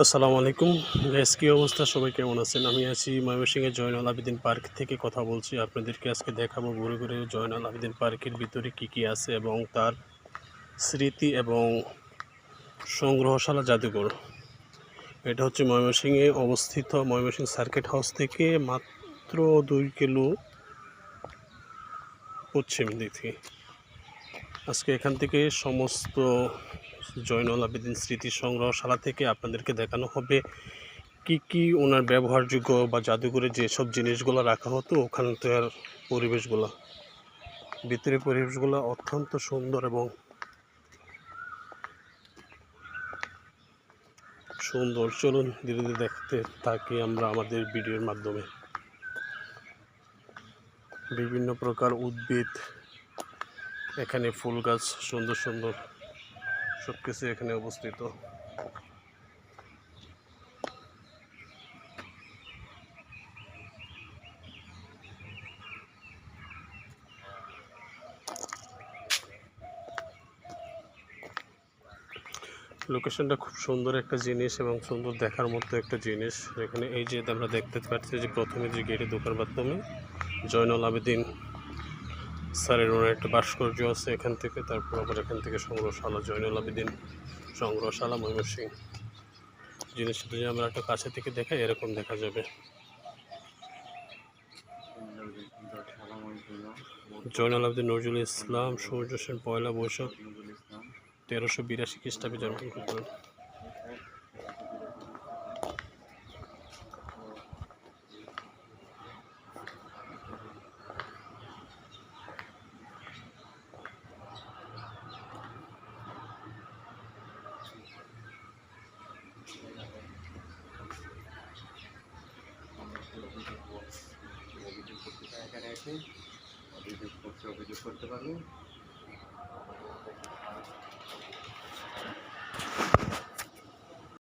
আসসালামু আলাইকুম গাইস, কি অবস্থা? সবাই কেমন আছেন? আমি আছি ময়মনসিংহের জয়নুল আবেদিন পার্ক থেকে কথা বলছি। আপনাদেরকে আজকে দেখাবো ঘুরে ঘুরে জয়নুল আবেদিন পার্কের ভিতরে কি কি আছে এবং তার স্মৃতি এবং সংগ্রহশালা জাদুঘর। এটা হচ্ছে ময়মনসিংহে অবস্থিত ময়মনসিংহ সার্কিট হাউস থেকে মাত্র 2 কিলো পশ্চিম দিকে। আজকে এখান থেকে সমস্ত জয়নুল আবেদিন স্মৃতি সংগ্রহশালা থেকে আপনাদেরকে দেখানো হবে কি কি ওনার ব্যবহারযোগ্য বা জাদুঘরে যেসব জিনিসগুলো রাখা হতো ওখানকার পরিবেশগুলো। ভিতরের পরিবেশগুলো অত্যন্ত সুন্দর এবং সুন্দর। চলুন ধীরে ধীরে দেখতে থাকি আমরা আমাদের ভিডিওর মাধ্যমে। বিভিন্ন প্রকার উদ্ভিদ, এখানে ফুল গাছ, সুন্দর সুন্দর সব কিছু এখানে অবস্থিত। লোকেশনটা খুব সুন্দর একটা জিনিস এবং সুন্দর দেখার মতো একটা জিনিস। এখানে এই যে আমরা দেখতে পাচ্ছি যে প্রথমে যে গেটে ঢোকার মাধ্যমে জয়নুল আবেদিন স্যারের ওনার একটা ভাস্কর্য আছে এখান থেকে। তারপর আবার এখান থেকে সংগ্রহশালা, জয়নুল আবেদিন সংগ্রহশালা ময়মনসিংহ। জিনিসটা যদি আমরা একটা কাছে থেকে দেখাই এরকম দেখা যাবে। জয়নুল আবেদিন নজরুল ইসলাম সূর্য সেন 1 বৈশাখ 1382 খ্রিস্টাব্দে জন্মগ্রহণ করেন। এখানে এসে অভিযোগ করতে পারবেন।